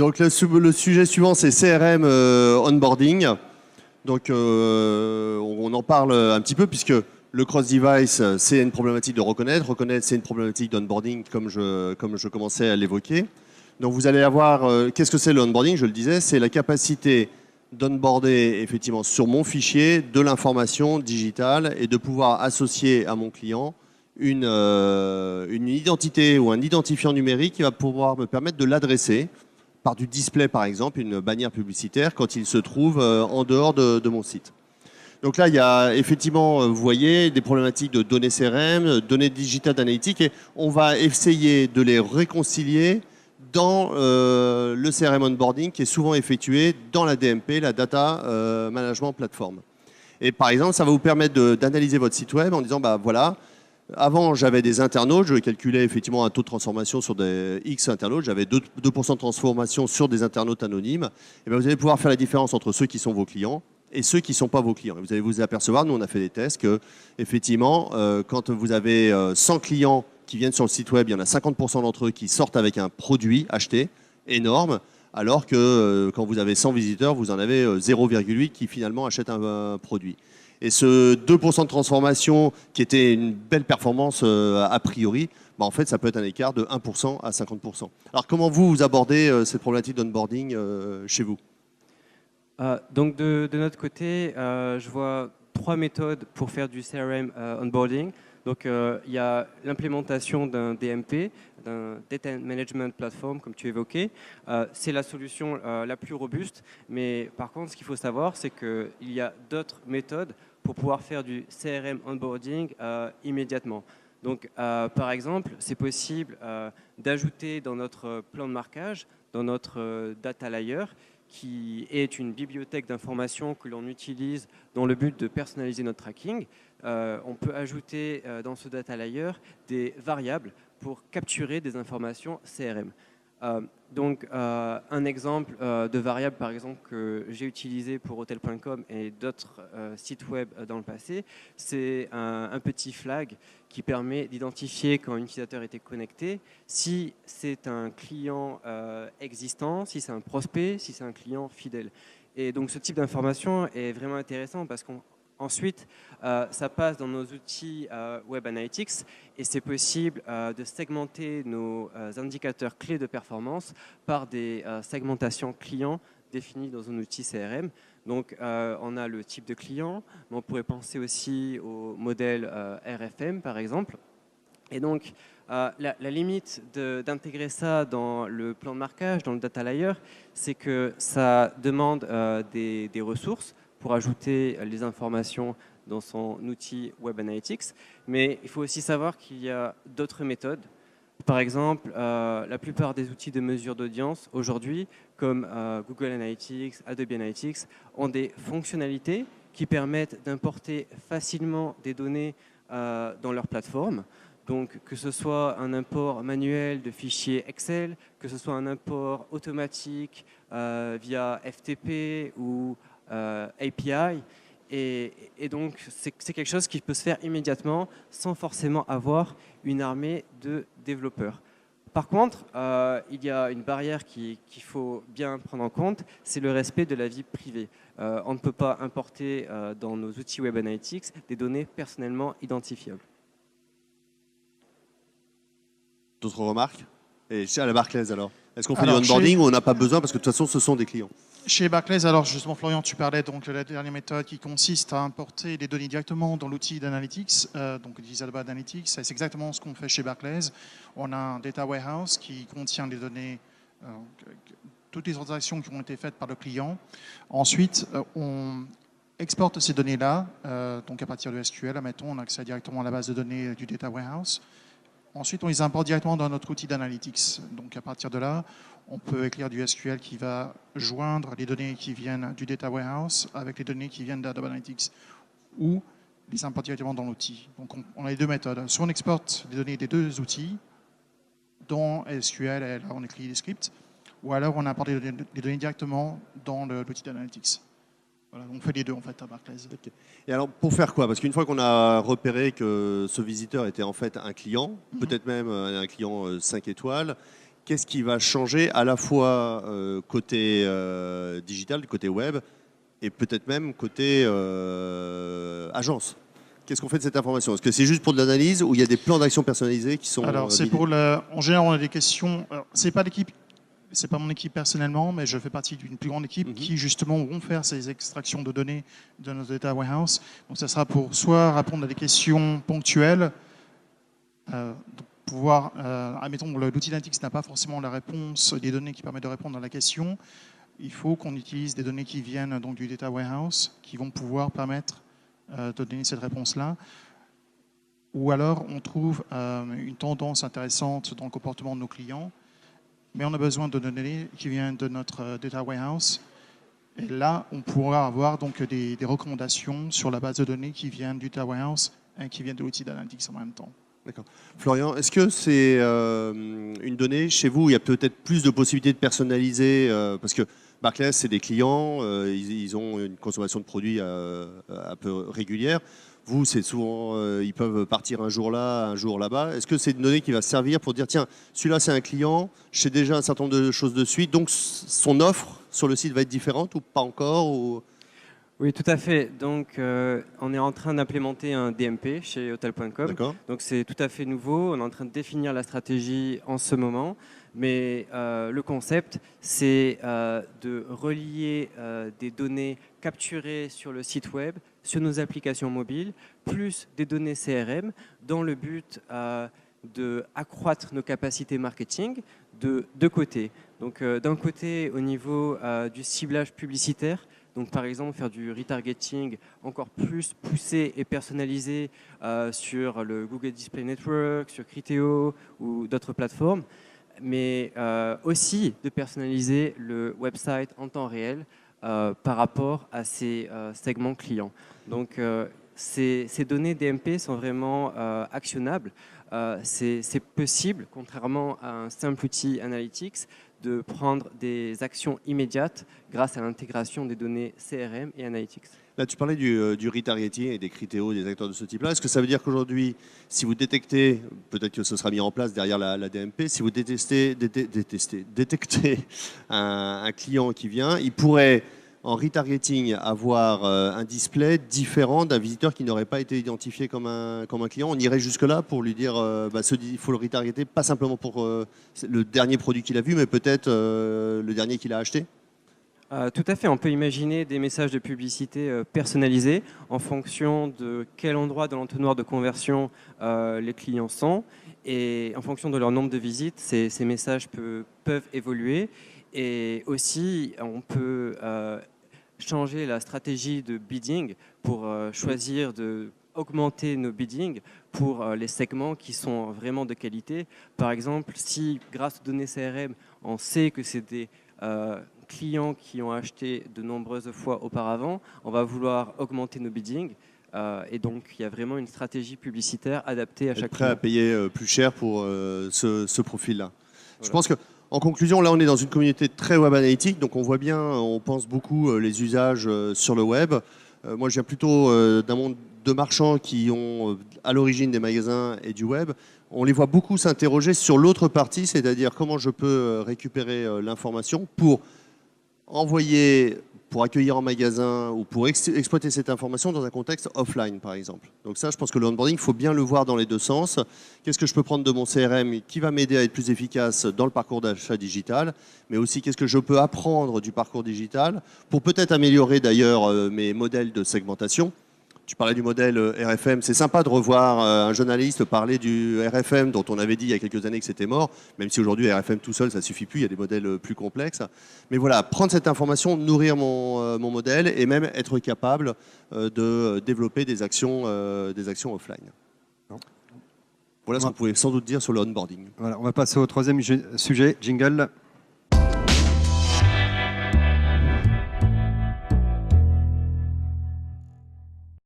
Donc le sujet suivant, c'est CRM onboarding. Donc on en parle un petit peu puisque le cross-device, c'est une problématique de reconnaître. Reconnaître, c'est une problématique d'onboarding comme je commençais à l'évoquer. Donc vous allez avoir, qu'est-ce que c'est le onboarding? Je le disais, c'est la capacité d'onboarder effectivement sur mon fichier de l'information digitale et de pouvoir associer à mon client une identité ou un identifiant numérique qui va pouvoir me permettre de l'adresser par du display par exemple, une bannière publicitaire quand il se trouve en dehors de mon site. Donc là, il y a effectivement, vous voyez, des problématiques de données CRM, données digitales d'analytique, et on va essayer de les réconcilier dans le CRM onboarding qui est souvent effectué dans la DMP, la Data Management Platform. Et par exemple, ça va vous permettre d'analyser votre site web en disant, bah voilà, avant j'avais des internautes, je calculais effectivement un taux de transformation sur des X internautes, j'avais 2% de transformation sur des internautes anonymes, et bien vous allez pouvoir faire la différence entre ceux qui sont vos clients et ceux qui ne sont pas vos clients. Et vous allez vous apercevoir, nous on a fait des tests, que effectivement, quand vous avez 100 clients qui viennent sur le site web, il y en a 50% d'entre eux qui sortent avec un produit acheté énorme, alors que quand vous avez 100 visiteurs, vous en avez 0,8 qui finalement achètent un produit. Et ce 2% de transformation, qui était une belle performance a priori, bah en fait, ça peut être un écart de 1% à 50%. Alors, comment vous abordez cette problématique d'onboarding chez vous? Donc, de notre côté, je vois trois méthodes pour faire du CRM onboarding. Donc, il y a l'implémentation d'un DMP, d'un Data Management Platform, comme tu évoquais. C'est la solution la plus robuste. Mais par contre, ce qu'il faut savoir, c'est qu'il y a d'autres méthodes pour pouvoir faire du CRM onboarding immédiatement. Donc, par exemple, c'est possible d'ajouter dans notre plan de marquage, dans notre data layer, qui est une bibliothèque d'informations que l'on utilise dans le but de personnaliser notre tracking. On peut ajouter dans ce data layer des variables pour capturer des informations CRM. Donc, un exemple de variable, par exemple, que j'ai utilisé pour Hotel.com et d'autres sites web dans le passé, c'est un petit flag qui permet d'identifier quand un utilisateur était connecté, si c'est un client existant, si c'est un prospect, si c'est un client fidèle. Et donc, ce type d'information est vraiment intéressant parce qu'ensuite, ça passe dans nos outils Web Analytics et c'est possible de segmenter nos indicateurs clés de performance par des segmentations clients définies dans un outil CRM. Donc, on a le type de client, mais on pourrait penser aussi au modèle RFM, par exemple. Et donc, la limite d'intégrer ça dans le plan de marquage, dans le data layer, c'est que ça demande des ressources pour ajouter les informations dans son outil Web Analytics. Mais il faut aussi savoir qu'il y a d'autres méthodes. Par exemple, la plupart des outils de mesure d'audience aujourd'hui, comme Google Analytics, Adobe Analytics, ont des fonctionnalités qui permettent d'importer facilement des données dans leur plateforme. Donc, que ce soit un import manuel de fichiers Excel, que ce soit un import automatique via FTP ou API. Et donc, c'est quelque chose qui peut se faire immédiatement sans forcément avoir une armée de développeurs. Par contre, il y a une barrière qu'il faut bien prendre en compte, c'est le respect de la vie privée. On ne peut pas importer dans nos outils Web Analytics des données personnellement identifiables. D'autres remarques? Et à la Barclays alors? Est-ce qu'on fait du onboarding ou on n'a pas besoin parce que de toute façon ce sont des clients? Chez Barclays, alors justement Florian, tu parlais donc de la dernière méthode qui consiste à importer les données directement dans l'outil d'analytics, donc Adobe Analytics. C'est exactement ce qu'on fait chez Barclays. On a un data warehouse qui contient les données, toutes les transactions qui ont été faites par le client. Ensuite, on exporte ces données-là, donc à partir de SQL, admettons, on a accès directement à la base de données du data warehouse. Ensuite, on les importe directement dans notre outil d'analytics. Donc, à partir de là, on peut écrire du SQL qui va joindre les données qui viennent du data warehouse avec les données qui viennent d'Adobe Analytics ou les importer directement dans l'outil. Donc, on a les deux méthodes. Soit on exporte les données des deux outils dans SQL et là, on écrit des scripts, ou alors on importe les données directement dans l'outil d'analytics. Voilà, on fait les deux en fait à Barclays. Okay. Et alors pour faire quoi? Parce qu'une fois qu'on a repéré que ce visiteur était en fait un client, peut-être même un client 5 étoiles, qu'est-ce qui va changer à la fois côté digital, côté web, et peut-être même côté agence? Qu'est-ce qu'on fait de cette information? Est-ce que c'est juste pour de l'analyse ou il y a des plans d'action personnalisés qui sont Alors, c'est bidés? en général, on a des questions. C'est pas l'équipe, c'est pas mon équipe personnellement, mais je fais partie d'une plus grande équipe qui justement vont faire ces extractions de données de nos data warehouse. Donc, ça sera pour soit répondre à des questions ponctuelles, pouvoir, admettons, l'outil d'analytics n'a pas forcément la réponse des données qui permettent de répondre à la question. Il faut qu'on utilise des données qui viennent donc du data warehouse, qui vont pouvoir permettre de donner cette réponse-là. Ou alors, on trouve une tendance intéressante dans le comportement de nos clients, mais on a besoin de données qui viennent de notre data warehouse. Et là, on pourra avoir donc des recommandations sur la base de données qui viennent du data warehouse et qui viennent de l'outil d'analytics en même temps. D'accord. Florian, est-ce que c'est une donnée chez vous où il y a peut-être plus de possibilités de personnaliser parce que Barclays, c'est des clients, ils ont une consommation de produits un peu régulière. Vous, c'est souvent, ils peuvent partir un jour là, un jour là-bas. Est-ce que c'est une donnée qui va servir pour dire, tiens, celui-là, c'est un client, je sais déjà un certain nombre de choses de suite, donc son offre sur le site va être différente ou pas encore ou... Oui, tout à fait. Donc, on est en train d'implémenter un DMP chez Hotel.com. D'accord. Donc, c'est tout à fait nouveau. On est en train de définir la stratégie en ce moment. Mais le concept, c'est de relier des données capturées sur le site web, sur nos applications mobiles, plus des données CRM, dans le but d'accroître nos capacités marketing de deux côtés. Donc, d'un côté, au niveau du ciblage publicitaire, donc, par exemple, faire du retargeting encore plus poussé et personnalisé sur le Google Display Network, sur Criteo ou d'autres plateformes, mais aussi de personnaliser le website en temps réel par rapport à ces segments clients. Donc, ces données DMP sont vraiment actionnables. C'est possible, contrairement à un simple outil Analytics, de prendre des actions immédiates grâce à l'intégration des données CRM et Analytics. Là, tu parlais du retargeting et des Criteo, des acteurs de ce type-là. Est-ce que ça veut dire qu'aujourd'hui, si vous détectez, peut-être que ce sera mis en place derrière la DMP, si vous détectez un client qui vient, il pourrait, en retargeting, avoir un display différent d'un visiteur qui n'aurait pas été identifié comme un client? On irait jusque-là pour lui dire il faut le retargeter, pas simplement pour le dernier produit qu'il a vu, mais peut-être le dernier qu'il a acheté? Tout à fait, on peut imaginer des messages de publicité personnalisés en fonction de quel endroit dans l'entonnoir de conversion les clients sont, et en fonction de leur nombre de visites, ces messages peuvent évoluer. Et aussi, on peut changer la stratégie de bidding pour choisir d'augmenter nos biddings pour les segments qui sont vraiment de qualité. Par exemple, si grâce aux données CRM, on sait que c'est des clients qui ont acheté de nombreuses fois auparavant, on va vouloir augmenter nos biddings. Et donc, il y a vraiment une stratégie publicitaire adaptée à chaque prêt client. à payer plus cher pour ce profil-là. Voilà. Je pense que, en conclusion, là, on est dans une communauté très web analytique, donc on voit bien, on pense beaucoup les usages sur le web. Moi, je viens plutôt d'un monde de marchands qui ont à l'origine des magasins et du web. On les voit beaucoup s'interroger sur l'autre partie, c'est-à-dire comment je peux récupérer l'information pour envoyer, pour accueillir en magasin ou pour exploiter cette information dans un contexte offline, par exemple. Donc ça, je pense que le onboarding, il faut bien le voir dans les deux sens. Qu'est-ce que je peux prendre de mon CRM qui va m'aider à être plus efficace dans le parcours d'achat digital, mais aussi qu'est-ce que je peux apprendre du parcours digital pour peut-être améliorer d'ailleurs mes modèles de segmentation. Tu parlais du modèle RFM. C'est sympa de revoir un journaliste parler du RFM dont on avait dit il y a quelques années que c'était mort, même si aujourd'hui RFM tout seul, ça suffit plus, il y a des modèles plus complexes. Mais voilà, prendre cette information, nourrir mon modèle et même être capable de développer des actions offline. Voilà ce qu'on pouvait sans doute dire sur le onboarding. Voilà, on va passer au troisième sujet, jingle.